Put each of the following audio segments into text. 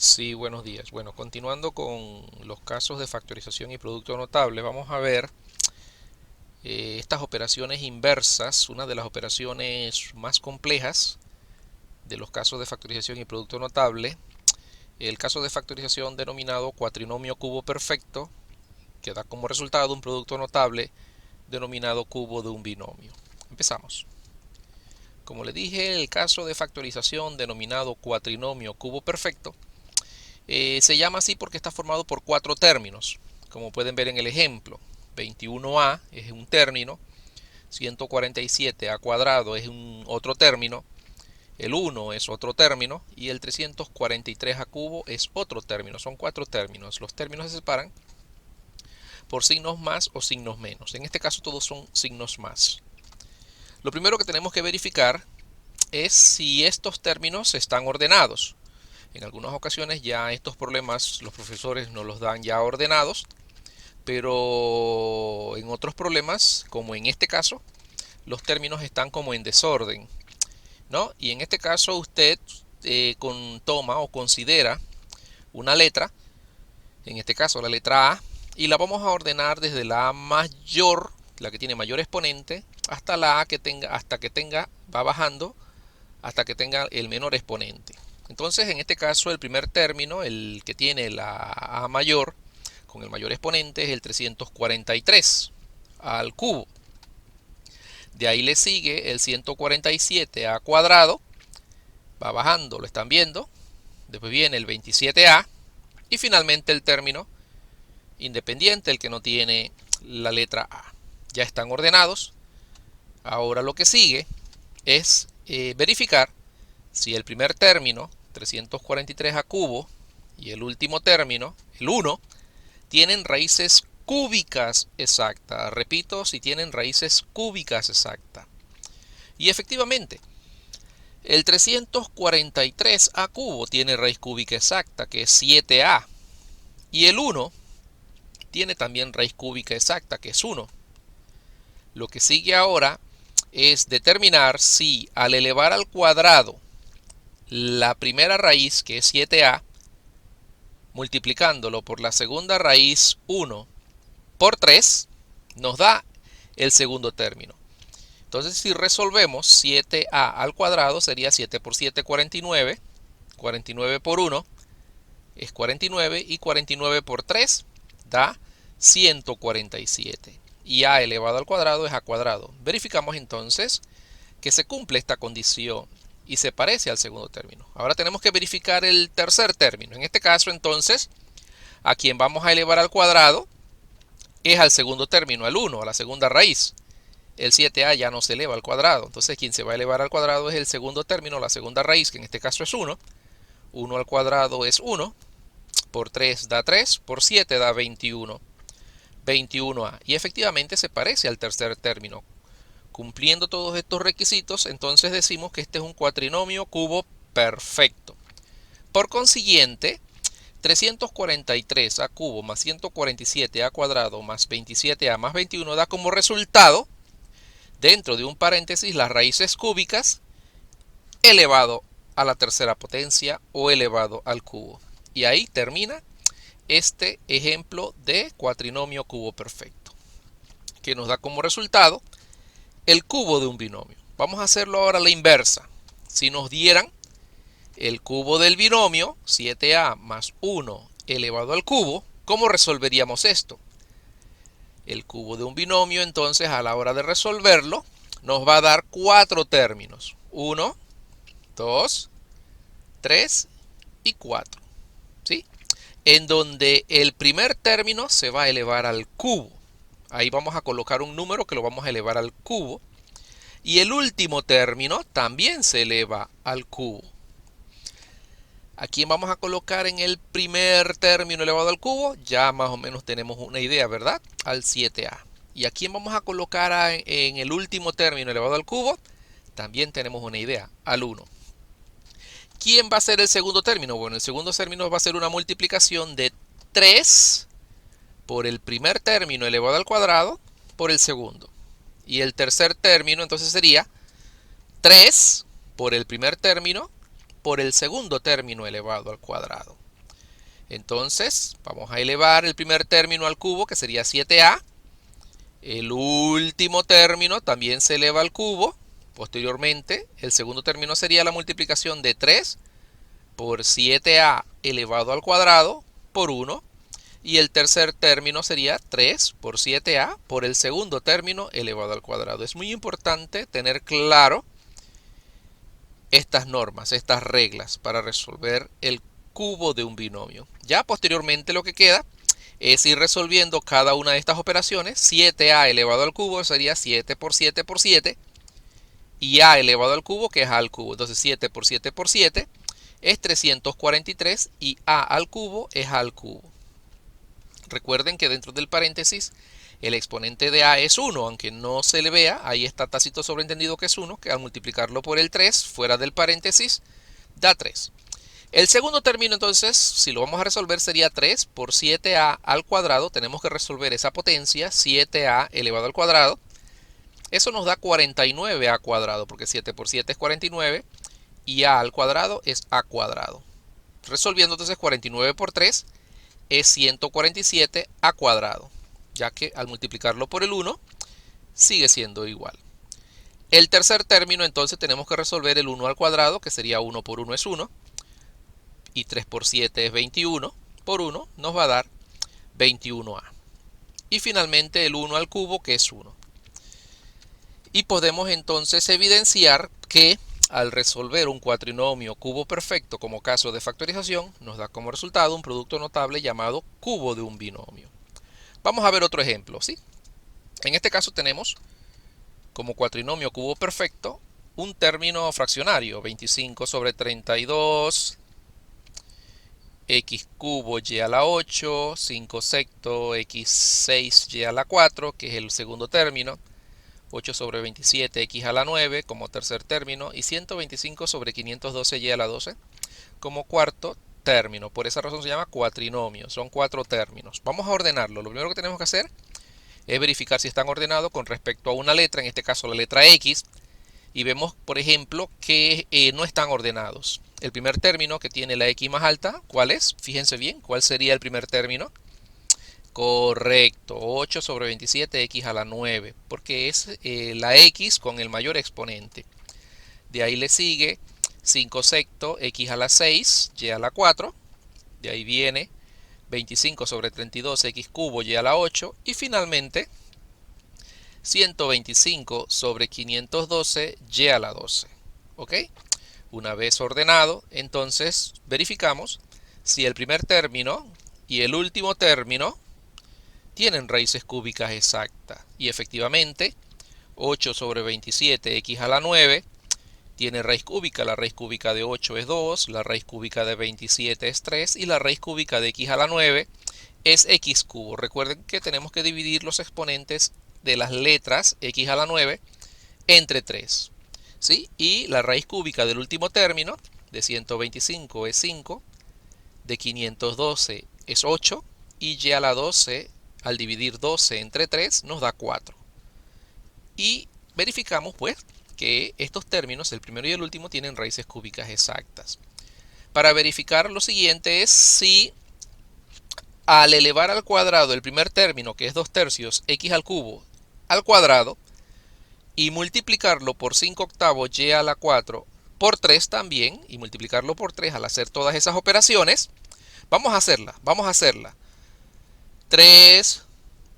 Sí, buenos días. Bueno, continuando con los casos de factorización y producto notable, vamos a ver estas operaciones inversas, una de las operaciones más complejas de los casos de factorización y producto notable. El caso de factorización denominado cuatrinomio cubo perfecto, que da como resultado un producto notable denominado cubo de un binomio. Empezamos. Como le dije, el caso de factorización denominado cuatrinomio cubo perfecto se llama así porque está formado por cuatro términos, como pueden ver en el ejemplo. 21a es un término, 147a cuadrado es un otro término, el 1 es otro término y el 343a cubo es otro término. Son cuatro términos. Los términos se separan por signos más o signos menos. En este caso todos son signos más. Lo primero que tenemos que verificar es si estos términos están ordenados. En algunas ocasiones ya estos problemas los profesores nos los dan ya ordenados, pero en otros problemas, como en este caso, los términos están como en desorden, ¿no? Y en este caso usted toma o considera una letra, en este caso la letra A, y la vamos a ordenar desde la A mayor, la que tiene mayor exponente, hasta la A que tenga, va bajando hasta que tenga el menor exponente. Entonces, en este caso, el primer término, el que tiene la A mayor, con el mayor exponente, es el 343 al cubo. De ahí le sigue el 147 a cuadrado, va bajando, lo están viendo. Después viene el 27a y finalmente el término independiente, el que no tiene la letra A. Ya están ordenados. Ahora lo que sigue es verificar si el primer término, 343 a cubo, y el último término, el 1, tienen raíces cúbicas exactas. Repito, si tienen raíces cúbicas exactas. Y efectivamente, el 343 a cubo tiene raíz cúbica exacta, que es 7a. Y el 1 tiene también raíz cúbica exacta, que es 1. Lo que sigue ahora es determinar si al elevar al cuadrado la primera raíz, que es 7a, multiplicándolo por la segunda raíz 1 por 3, nos da el segundo término. Entonces, si resolvemos 7a al cuadrado, sería 7 por 7, 49. 49 por 1 es 49 y 49 por 3 da 147. Y a elevado al cuadrado es a cuadrado. Verificamos entonces que se cumple esta condición y se parece al segundo término. Ahora tenemos que verificar el tercer término. En este caso, entonces, a quien vamos a elevar al cuadrado es al segundo término, al 1, a la segunda raíz. El 7a ya no se eleva al cuadrado. Entonces, quien se va a elevar al cuadrado es el segundo término, la segunda raíz, que en este caso es 1. 1 al cuadrado es 1. Por 3 da 3. Por 7 da 21. 21a. Y efectivamente se parece al tercer término. Cumpliendo todos estos requisitos, entonces decimos que este es un cuatrinomio cubo perfecto. Por consiguiente, 343 a cubo más 147 a cuadrado más 27a más 21 da como resultado, dentro de un paréntesis, las raíces cúbicas elevado a la tercera potencia o elevado al cubo. Y ahí termina este ejemplo de cuatrinomio cubo perfecto, que nos da como resultado el cubo de un binomio. Vamos a hacerlo ahora a la inversa. Si nos dieran el cubo del binomio, 7a más 1 elevado al cubo, ¿cómo resolveríamos esto? El cubo de un binomio, entonces, a la hora de resolverlo, nos va a dar cuatro términos. 1, 2, 3 y 4. ¿Sí? En donde el primer término se va a elevar al cubo. Ahí vamos a colocar un número que lo vamos a elevar al cubo. Y el último término también se eleva al cubo. ¿A quién vamos a colocar en el primer término elevado al cubo? Ya más o menos tenemos una idea, ¿verdad? Al 7a. ¿Y a quién vamos a colocar en el último término elevado al cubo? También tenemos una idea, al 1. ¿Quién va a ser el segundo término? Bueno, el segundo término va a ser una multiplicación de 3 por el primer término elevado al cuadrado por el segundo. Y el tercer término entonces sería 3 por el primer término por el segundo término elevado al cuadrado. Entonces, vamos a elevar el primer término al cubo, que sería 7a. El último término también se eleva al cubo. Posteriormente, el segundo término sería la multiplicación de 3 por 7a elevado al cuadrado por 1. Y el tercer término sería 3 por 7a por el segundo término elevado al cuadrado. Es muy importante tener claro estas normas, estas reglas para resolver el cubo de un binomio. Ya posteriormente lo que queda es ir resolviendo cada una de estas operaciones. 7a elevado al cubo sería 7 por 7 por 7. Y a elevado al cubo, que es a al cubo. Entonces 7 por 7 por 7 es 343 y a al cubo es a al cubo. Recuerden que dentro del paréntesis el exponente de a es 1, aunque no se le vea, ahí está tácito sobreentendido que es 1, que al multiplicarlo por el 3 fuera del paréntesis da 3. El segundo término entonces, si lo vamos a resolver, sería 3 por 7a al cuadrado. Tenemos que resolver esa potencia, 7a elevado al cuadrado. Eso nos da 49a cuadrado, porque 7 por 7 es 49 y a al cuadrado es a cuadrado. Resolviendo entonces 49 por 3 es 147 a cuadrado, ya que al multiplicarlo por el 1 sigue siendo igual. El tercer término entonces tenemos que resolver el 1 al cuadrado, que sería 1 por 1 es 1, y 3 por 7 es 21, por 1 nos va a dar 21a. Y finalmente el 1 al cubo, que es 1. Y podemos entonces evidenciar que al resolver un cuatrinomio cubo perfecto como caso de factorización, nos da como resultado un producto notable llamado cubo de un binomio. Vamos a ver otro ejemplo, ¿sí? En este caso tenemos como cuatrinomio cubo perfecto un término fraccionario, 25 sobre 32, x cubo y a la 8, 5 sexto, x6 y a la 4, que es el segundo término, 8 sobre 27 x a la 9 como tercer término y 125 sobre 512 y a la 12 como cuarto término. Por esa razón se llama cuatrinomio, son 4 términos. Vamos a ordenarlo. Lo primero que tenemos que hacer es verificar si están ordenados con respecto a una letra, en este caso la letra X, y vemos por ejemplo que no están ordenados. El primer término que tiene la X más alta, ¿cuál es? Fíjense bien, ¿cuál sería el primer término? Correcto, 8 sobre 27 x a la 9, porque es la x con el mayor exponente. De ahí le sigue 5 sexto x a la 6 y a la 4. De ahí viene 25 sobre 32 x cubo y a la 8. Y finalmente 125 sobre 512 y a la 12. ¿Ok? Una vez ordenado, entonces verificamos si el primer término y el último término tienen raíces cúbicas exactas. Y efectivamente, 8 sobre 27 x a la 9 tiene raíz cúbica. La raíz cúbica de 8 es 2, la raíz cúbica de 27 es 3 y la raíz cúbica de x a la 9 es x cubo. Recuerden que tenemos que dividir los exponentes de las letras x a la 9 entre 3. ¿Sí? Y la raíz cúbica del último término de 125 es 5, de 512 es 8 y y a la 12 al dividir 12 entre 3 nos da 4. Y verificamos pues que estos términos, el primero y el último, tienen raíces cúbicas exactas. Para verificar lo siguiente es si al elevar al cuadrado el primer término, que es 2 tercios x al cubo al cuadrado, y multiplicarlo por 5 octavos y a la 4 por 3 también, y multiplicarlo por 3 al hacer todas esas operaciones, vamos a hacerla. 3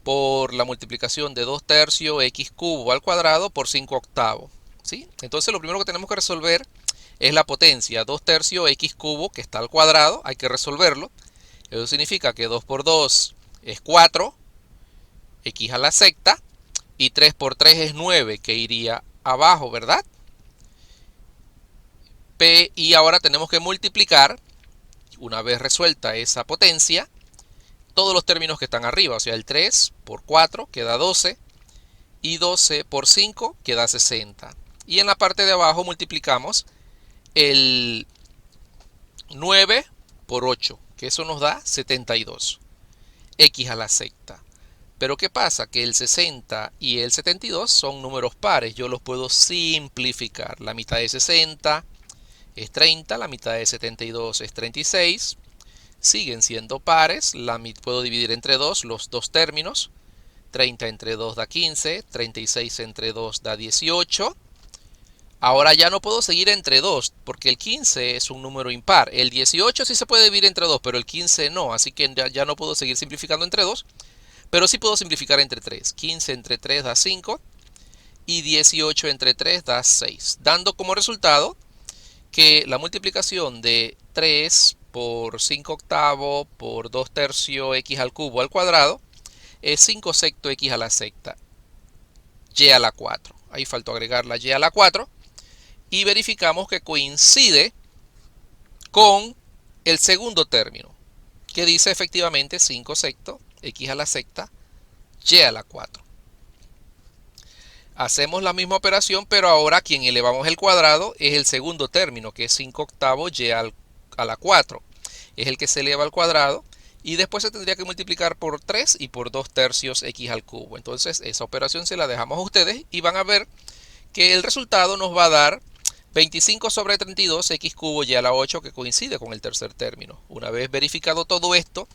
por la multiplicación de 2 tercios x cubo al cuadrado por 5 octavos. ¿Sí? Entonces lo primero que tenemos que resolver es la potencia 2 tercios x cubo que está al cuadrado, hay que resolverlo. Eso significa que 2 por 2 es 4, x a la sexta, y 3 por 3 es 9, que iría abajo, ¿verdad? Y ahora tenemos que multiplicar, una vez resuelta esa potencia, todos los términos que están arriba, o sea, el 3 por 4 queda 12, y 12 por 5 queda 60. Y en la parte de abajo multiplicamos el 9 por 8, que eso nos da 72, x a la sexta. Pero ¿qué pasa? Que el 60 y el 72 son números pares, yo los puedo simplificar. La mitad de 60 es 30, la mitad de 72 es 36, siguen siendo pares. Puedo dividir entre 2 los dos términos. 30 entre 2 da 15, 36 entre 2 da 18. Ahora ya no puedo seguir entre 2, porque el 15 es un número impar. El 18 sí se puede dividir entre 2, pero el 15 no, así que ya no puedo seguir simplificando entre 2, pero sí puedo simplificar entre 3. 15 entre 3 da 5 y 18 entre 3 da 6, dando como resultado que la multiplicación de 3 por 5 octavos por 2 tercios x al cubo al cuadrado es 5 sexto x a la sexta y a la 4. Ahí faltó agregar la y a la 4 y verificamos que coincide con el segundo término, que dice efectivamente 5 sexto x a la sexta y a la 4. Hacemos la misma operación, pero ahora quien elevamos el cuadrado es el segundo término, que es 5 octavos y a la 4. Es el que se eleva al cuadrado y después se tendría que multiplicar por 3 y por 2 tercios x al cubo. Entonces esa operación se la dejamos a ustedes y van a ver que el resultado nos va a dar 25 sobre 32 x cubo y a la 8, que coincide con el tercer término. Una vez verificado todo esto,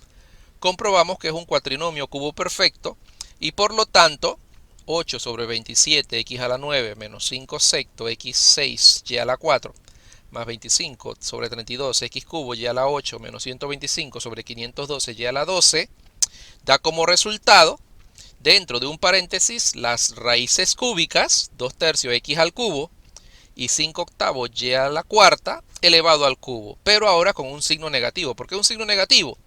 comprobamos que es un cuatrinomio cubo perfecto y por lo tanto 8 sobre 27 x a la 9 menos 5 sexto x 6 y a la 4 más 25 sobre 32 x cubo y a la 8 menos 125 sobre 512 y a la 12 da como resultado, dentro de un paréntesis, las raíces cúbicas 2 tercios x al cubo y 5 octavos y a la cuarta elevado al cubo, pero ahora con un signo negativo. ¿Por qué un signo negativo?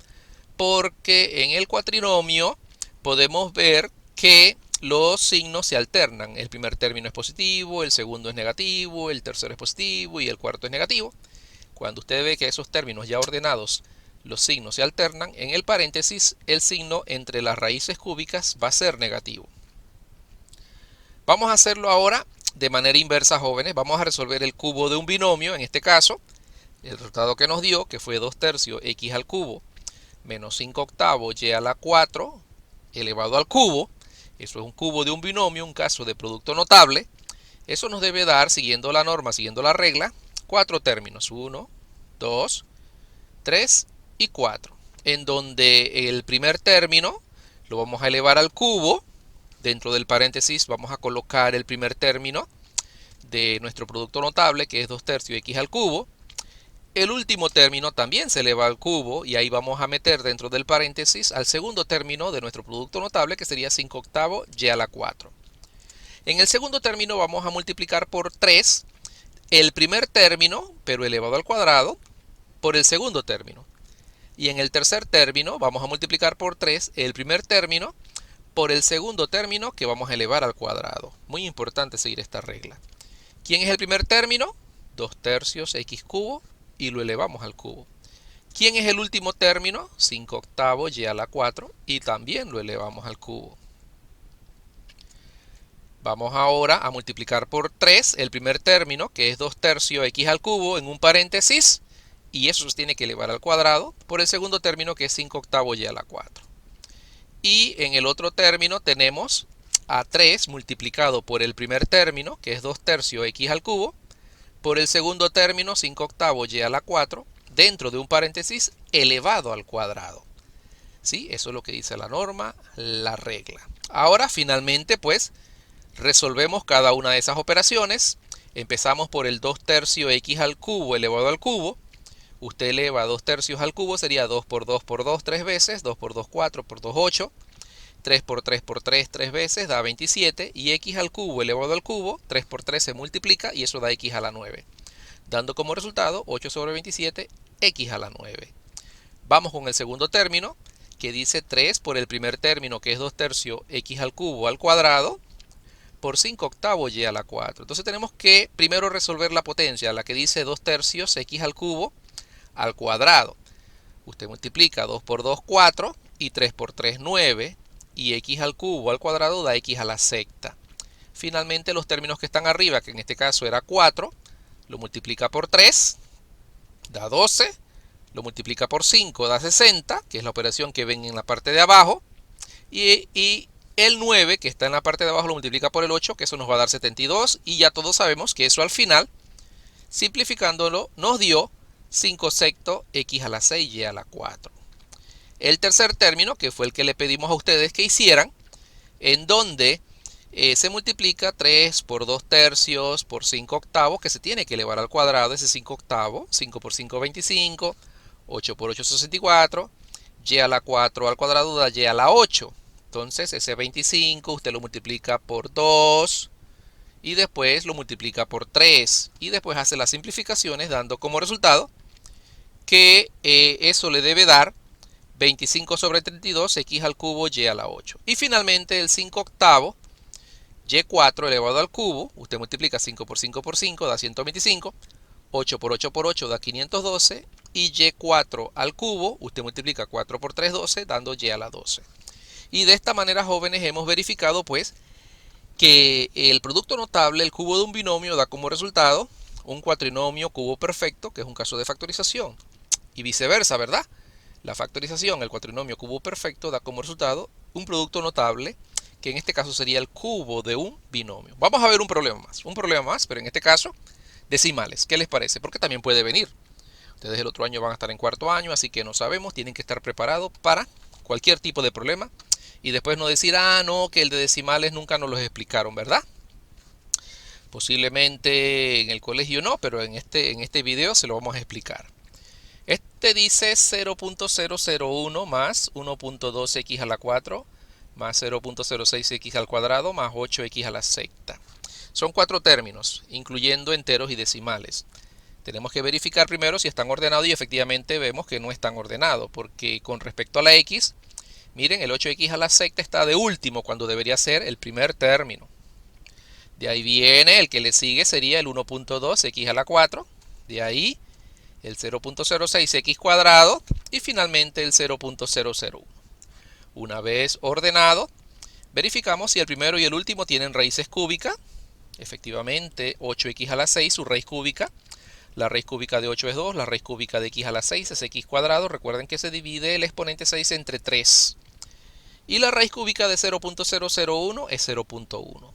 Porque en el cuatrinomio podemos ver que los signos se alternan. El primer término es positivo, el segundo es negativo, el tercero es positivo y el cuarto es negativo. Cuando usted ve que esos términos ya ordenados, los signos se alternan, en el paréntesis el signo entre las raíces cúbicas va a ser negativo. Vamos a hacerlo ahora de manera inversa, jóvenes. Vamos a resolver el cubo de un binomio, en este caso, el resultado que nos dio, que fue 2 tercios x al cubo menos 5 octavos y a la 4 elevado al cubo. Eso es un cubo de un binomio, un caso de producto notable. Eso nos debe dar, siguiendo la norma, siguiendo la regla, 4 términos. 1, 2, 3 y 4. En donde el primer término lo vamos a elevar al cubo. Dentro del paréntesis vamos a colocar el primer término de nuestro producto notable, que es 2 tercios x al cubo. El último término también se eleva al cubo y ahí vamos a meter dentro del paréntesis al segundo término de nuestro producto notable, que sería 5 octavos y a la 4. En el segundo término vamos a multiplicar por 3 el primer término, pero elevado al cuadrado, por el segundo término. Y en el tercer término vamos a multiplicar por 3 el primer término por el segundo término, que vamos a elevar al cuadrado. Muy importante seguir esta regla. ¿Quién es el primer término? 2 tercios x cubo y lo elevamos al cubo. ¿Quién es el último término? 5 octavos y a la 4 y también lo elevamos al cubo. Vamos ahora a multiplicar por 3 el primer término, que es 2 tercios x al cubo, en un paréntesis, y eso se tiene que elevar al cuadrado, por el segundo término, que es 5 octavos y a la 4. Y en el otro término tenemos a 3 multiplicado por el primer término, que es 2 tercios x al cubo, por el segundo término, 5 octavos y a la 4, dentro de un paréntesis elevado al cuadrado. ¿Sí? Eso es lo que dice la norma, la regla. Ahora, finalmente, pues, resolvemos cada una de esas operaciones. Empezamos por el 2 tercios x al cubo elevado al cubo. Usted eleva 2 tercios al cubo, sería 2 por 2 por 2 3 veces, 2 por 2 4 por 2 8, 3 por 3 por 3 3 veces da 27 y x al cubo elevado al cubo, 3 por 3 se multiplica y eso da x a la 9, dando como resultado 8 sobre 27 x a la 9. Vamos con el segundo término, que dice 3 por el primer término, que es 2 tercios x al cubo al cuadrado, por 5 octavos y a la 4. Entonces tenemos que primero resolver la potencia, la que dice 2 tercios x al cubo al cuadrado. Usted multiplica 2 por 2 4 y 3 por 3 9 y x al cubo al cuadrado da x a la sexta. Finalmente los términos que están arriba, que en este caso era 4, lo multiplica por 3, da 12, lo multiplica por 5, da 60, que es la operación que ven en la parte de abajo, y el 9, que está en la parte de abajo, lo multiplica por el 8, que eso nos va a dar 72, y ya todos sabemos que eso al final, simplificándolo, nos dio 5 sexto x a la 6 y a la 4. El tercer término, que fue el que le pedimos a ustedes que hicieran, en donde se multiplica 3 por 2 tercios por 5 octavos, que se tiene que elevar al cuadrado ese 5 octavos. 5 por 5, 25. 8 por 8, 64. Y a la 4 al cuadrado da y a la 8. Entonces ese 25 usted lo multiplica por 2 y después lo multiplica por 3. Y después hace las simplificaciones dando como resultado que eso le debe dar 25 sobre 32 x al cubo y a la 8. Y finalmente el 5 octavo y4 elevado al cubo, usted multiplica 5 por 5 por 5, da 125, 8 por 8 por 8 da 512, y y4 al cubo, usted multiplica 4 por 3, 12, dando y a la 12. Y de esta manera, jóvenes, hemos verificado pues que el producto notable, el cubo de un binomio, da como resultado un cuatrinomio cubo perfecto, que es un caso de factorización. Y viceversa, ¿verdad? La factorización, el cuatrinomio cubo perfecto, da como resultado un producto notable, que en este caso sería el cubo de un binomio. Vamos a ver un problema más, pero en este caso decimales. ¿Qué les parece? Porque también puede venir. Ustedes el otro año van a estar en cuarto año, así que no sabemos, tienen que estar preparados para cualquier tipo de problema y después no decir, ah, no, que el de decimales nunca nos los explicaron, ¿verdad? Posiblemente en el colegio no, pero en este video se lo vamos a explicar. Este dice 0.001 más 1.2x a la 4 más 0.06x al cuadrado más 8x a la sexta. Son 4 términos, incluyendo enteros y decimales. Tenemos que verificar primero si están ordenados y efectivamente vemos que no están ordenados, porque con respecto a la x, miren, el 8x a la sexta está de último cuando debería ser el primer término. De ahí viene el que le sigue, sería el 1.2x a la 4. De ahí el 0.06x cuadrado y finalmente el 0.001. Una vez ordenado, verificamos si el primero y el último tienen raíces cúbicas. Efectivamente, 8x a la 6, su raíz cúbica. La raíz cúbica de 8 es 2, la raíz cúbica de x a la 6 es x cuadrado. Recuerden que se divide el exponente 6 entre 3. Y la raíz cúbica de 0.001 es 0.1.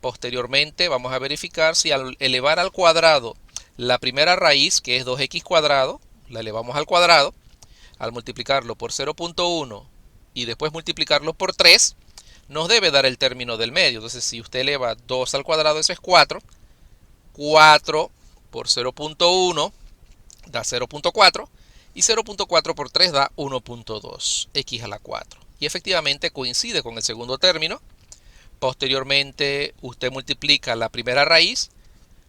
Posteriormente vamos a verificar si al elevar al cuadrado la primera raíz, que es 2x cuadrado, la elevamos al cuadrado, al multiplicarlo por 0.1 y después multiplicarlo por 3, nos debe dar el término del medio. Entonces, si usted eleva 2 al cuadrado, eso es 4. 4 por 0.1 da 0.4 y 0.4 por 3 da 1.2 x a la 4. Y efectivamente coincide con el segundo término. Posteriormente, usted multiplica la primera raíz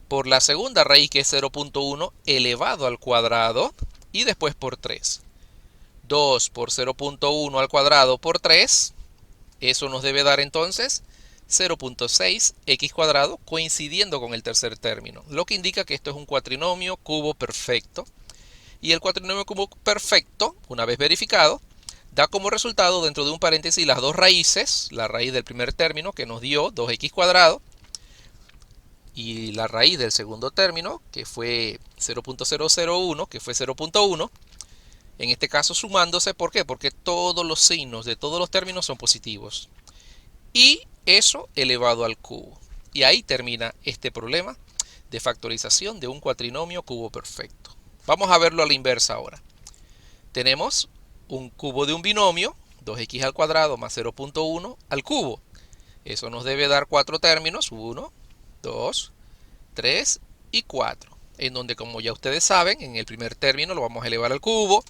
por la segunda raíz, que es 0.1 elevado al cuadrado, y después por 3. 2 por 0.1 al cuadrado por 3, eso nos debe dar entonces 0.6 x cuadrado, coincidiendo con el tercer término, lo que indica que esto es un cuatrinomio cubo perfecto. Y el cuatrinomio cubo perfecto, una vez verificado, da como resultado dentro de un paréntesis las dos raíces, la raíz del primer término que nos dio 2x cuadrado y la raíz del segundo término que fue 0.001, que fue 0.1. En este caso sumándose, ¿por qué? Porque todos los signos de todos los términos son positivos. Y eso elevado al cubo. Y ahí termina este problema de factorización de un cuatrinomio cubo perfecto. Vamos a verlo a la inversa ahora. Tenemos un cubo de un binomio, 2x al cuadrado más 0.1 al cubo. Eso nos debe dar 4 términos, 1, 2, 3 y 4. En donde, como ya ustedes saben, en el primer término lo vamos a elevar al cubo.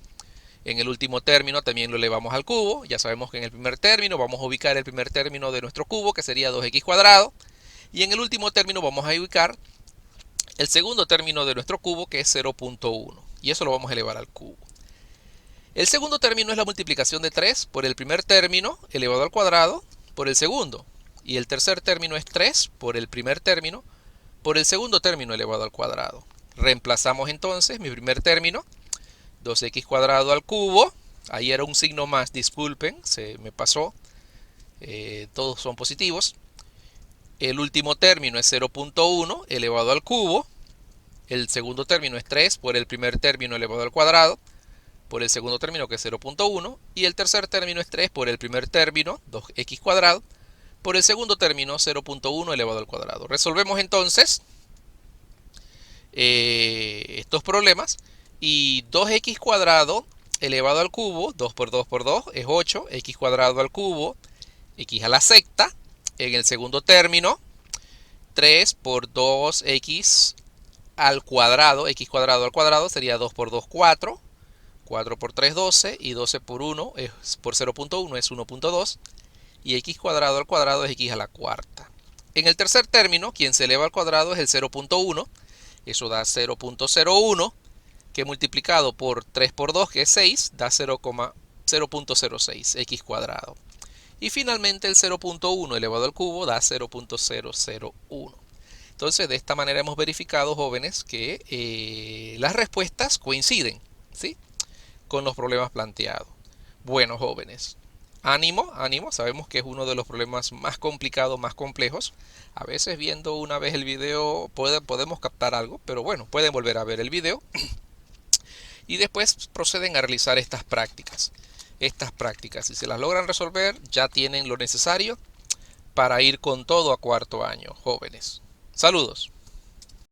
En el último término también lo elevamos al cubo. Ya sabemos que en el primer término vamos a ubicar el primer término de nuestro cubo, que sería 2x cuadrado. Y en el último término vamos a ubicar el segundo término de nuestro cubo, que es 0.1. Y eso lo vamos a elevar al cubo. El segundo término es la multiplicación de 3 por el primer término elevado al cuadrado por el segundo. Y el tercer término es 3 por el primer término por el segundo término elevado al cuadrado. Reemplazamos entonces mi primer término, 2x cuadrado al cubo. Ahí era un signo más, disculpen, se me pasó. Todos son positivos. El último término es 0.1 elevado al cubo. El segundo término es 3 por el primer término elevado al cuadrado por el segundo término, que es 0.1. Y el tercer término es 3 por el primer término, 2x cuadrado, por el segundo término, 0.1 elevado al cuadrado. Resolvemos entonces estos problemas. Y 2x cuadrado elevado al cubo, 2 por 2 por 2 es 8, x cuadrado al cubo, x a la sexta, en el segundo término, 3 por 2x al cuadrado, x cuadrado al cuadrado sería 2 por 2, 4, 4 por 3, 12, y 12 por 1 es por 0.1 es 1.2, y x cuadrado al cuadrado es x a la cuarta. En el tercer término, quien se eleva al cuadrado es el 0.1, eso da 0.01, que multiplicado por 3 por 2, que es 6, da 0.06 x cuadrado. Y finalmente el 0.1 elevado al cubo da 0.001. Entonces, de esta manera hemos verificado, jóvenes, que las respuestas coinciden, ¿sí?, con los problemas planteados. Bueno, jóvenes, ánimo, ánimo. Sabemos que es uno de los problemas más complicados, más complejos. A veces viendo una vez el video podemos captar algo, pero bueno, pueden volver a ver el video y después proceden a realizar estas prácticas. Si se las logran resolver, ya tienen lo necesario para ir con todo a cuarto año, jóvenes. Saludos.